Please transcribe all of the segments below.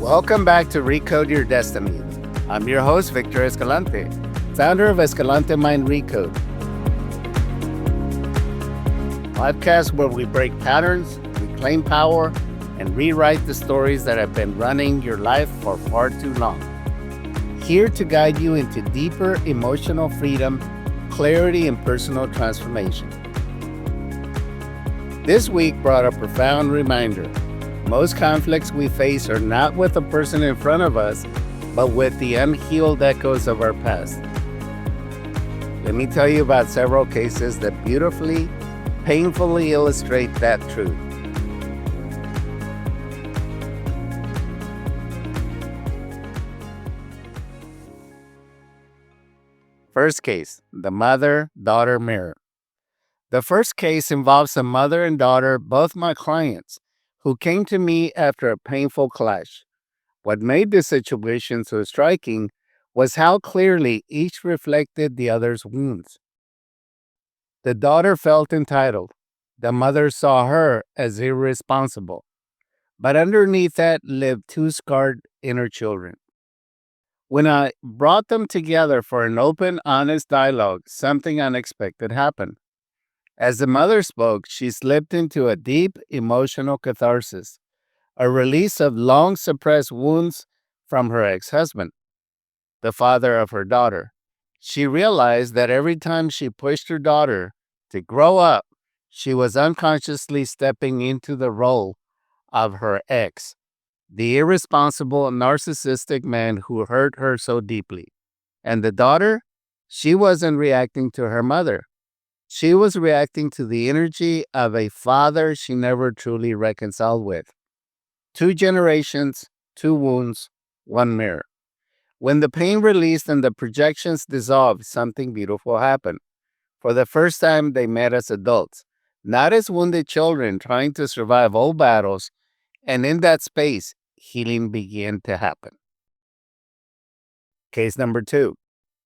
Welcome back to Recode Your Destiny. I'm your host, Victor Escalante, founder of Escalante Mind Recode, podcast where we break patterns, reclaim power, and rewrite the stories that have been running your life for far too long. Here to guide you into deeper emotional freedom, clarity, and personal transformation. This week brought a profound reminder. Most conflicts we face are not with the person in front of us, but with the unhealed echoes of our past. Let me tell you about several cases that beautifully, painfully illustrate that truth. First case, the mother-daughter mirror. The first case involves a mother and daughter, both my clients, who came to me after a painful clash. What made this situation so striking was how clearly each reflected the other's wounds. The daughter felt entitled. The mother saw her as irresponsible. But underneath that lived two scarred inner children. When I brought them together for an open, honest dialogue, something unexpected happened. As the mother spoke, she slipped into a deep emotional catharsis, a release of long-suppressed wounds from her ex-husband, the father of her daughter. She realized that every time she pushed her daughter to grow up, she was unconsciously stepping into the role of her ex, the irresponsible, narcissistic man who hurt her so deeply. And the daughter, she wasn't reacting to her mother. She was reacting to the energy of a father she never truly reconciled with. 2 generations, 2 wounds, 1 mirror. When the pain released and the projections dissolved, something beautiful happened. For the first time, they met as adults, not as wounded children trying to survive old battles, and in that space, healing began to happen. Case number 2,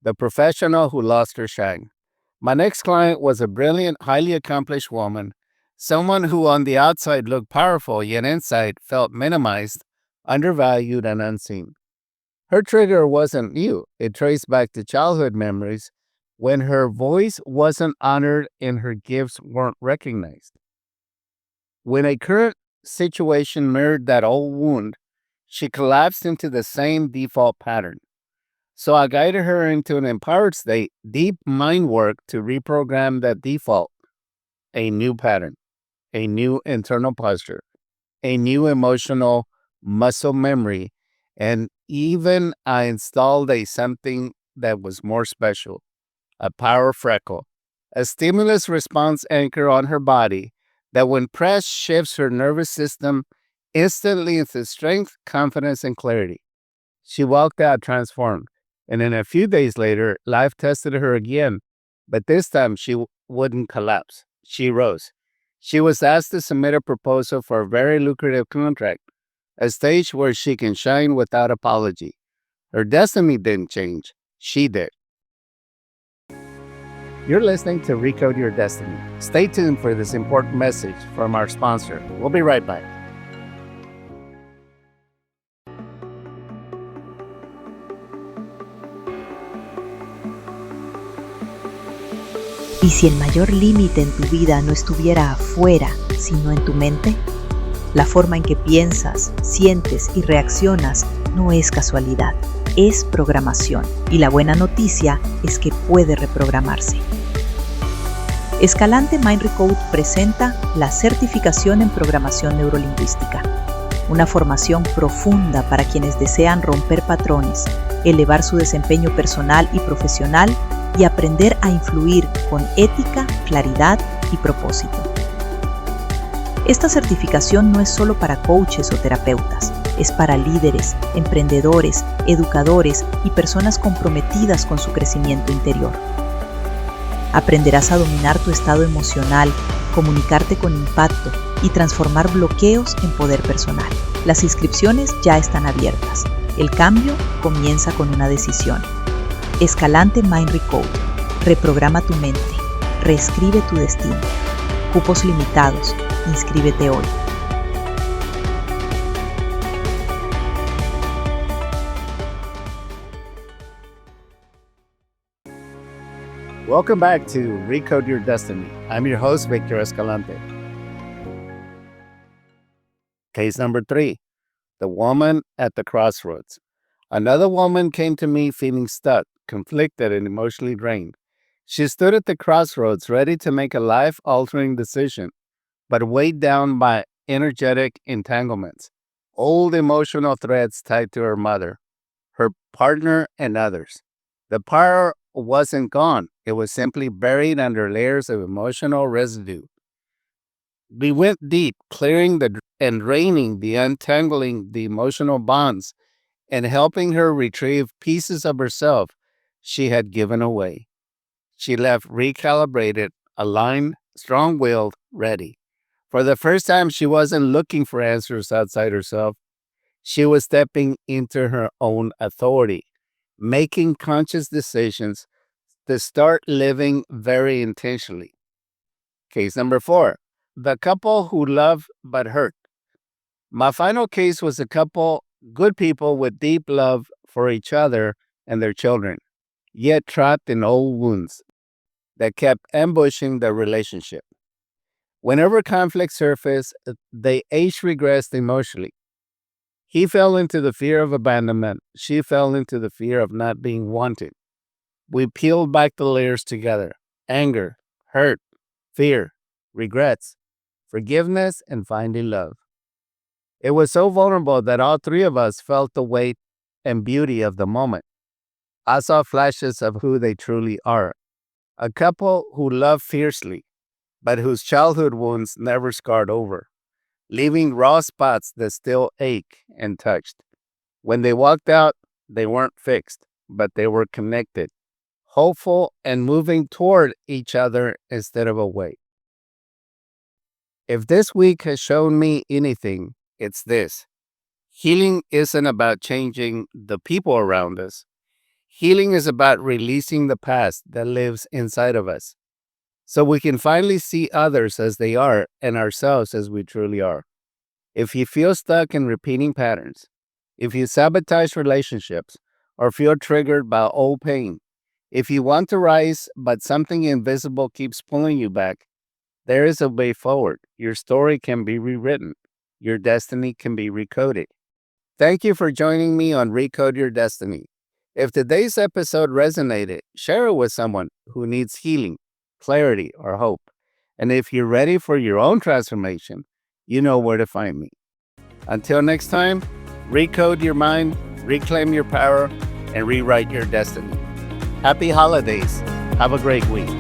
the professional who lost her shine. My next client was a brilliant, highly accomplished woman, someone who on the outside looked powerful, yet inside felt minimized, undervalued, and unseen. Her trigger wasn't new. It traced back to childhood memories when her voice wasn't honored and her gifts weren't recognized. When a current situation mirrored that old wound, she collapsed into the same default pattern. So I guided her into an empowered state, deep mind work to reprogram that default, a new pattern, a new internal posture, a new emotional muscle memory, and even I installed something that was more special, a power freckle, a stimulus response anchor on her body that when pressed shifts her nervous system instantly into strength, confidence, and clarity. She walked out transformed. And then a few days later, life tested her again, but this time she wouldn't collapse. She rose. She was asked to submit a proposal for a very lucrative contract, a stage where she can shine without apology. Her destiny didn't change. She did. You're listening to Recode Your Destiny. Stay tuned for this important message from our sponsor. We'll be right back. ¿Y si el mayor límite en tu vida no estuviera afuera, sino en tu mente? La forma en que piensas, sientes y reaccionas no es casualidad, es programación. Y la buena noticia es que puede reprogramarse. Escalante Mind Recode presenta la certificación en programación neurolingüística, una formación profunda para quienes desean romper patrones, elevar su desempeño personal y profesional y aprender a influir con ética, claridad y propósito. Esta certificación no es solo para coaches o terapeutas, es para líderes, emprendedores, educadores y personas comprometidas con su crecimiento interior. Aprenderás a dominar tu estado emocional, comunicarte con impacto y transformar bloqueos en poder personal. Las inscripciones ya están abiertas. El cambio comienza con una decisión. Escalante Mind Recode. Reprograma tu mente. Reescribe tu destino. Cupos limitados. Inscríbete hoy. Welcome back to Recode Your Destiny. I'm your host, Victor Escalante. Case number 3, the woman at the crossroads. Another woman came to me feeling stuck, conflicted, and emotionally drained. She stood at the crossroads ready to make a life-altering decision, but weighed down by energetic entanglements, old emotional threads tied to her mother, her partner, and others. The power wasn't gone. It was simply buried under layers of emotional residue. We went deep, clearing and draining the untangling the emotional bonds and helping her retrieve pieces of herself she had given away. She left recalibrated, aligned, strong-willed, ready. For the first time, she wasn't looking for answers outside herself. She was stepping into her own authority, making conscious decisions to start living very intentionally. Case number 4, the couple who love but hurt. My final case was a couple, good people with deep love for each other and their children, yet trapped in old wounds that kept ambushing the relationship. Whenever conflict surfaced, they each regressed emotionally. He fell into the fear of abandonment. She fell into the fear of not being wanted. We peeled back the layers together: anger, hurt, fear, regrets, forgiveness, and finding love. It was so vulnerable that all three of us felt the weight and beauty of the moment. I saw flashes of who they truly are: a couple who love fiercely, but whose childhood wounds never scarred over, leaving raw spots that still ache and touched. When they walked out, they weren't fixed, but they were connected, hopeful, and moving toward each other instead of away. If this week has shown me anything, it's this: healing isn't about changing the people around us. Healing is about releasing the past that lives inside of us, so we can finally see others as they are and ourselves as we truly are. If you feel stuck in repeating patterns, if you sabotage relationships or feel triggered by old pain, if you want to rise but something invisible keeps pulling you back, there is a way forward. Your story can be rewritten. Your destiny can be recoded. Thank you for joining me on Recode Your Destiny. If today's episode resonated, share it with someone who needs healing, clarity, or hope. And if you're ready for your own transformation, you know where to find me. Until next time, recode your mind, reclaim your power, and rewrite your destiny. Happy holidays. Have a great week.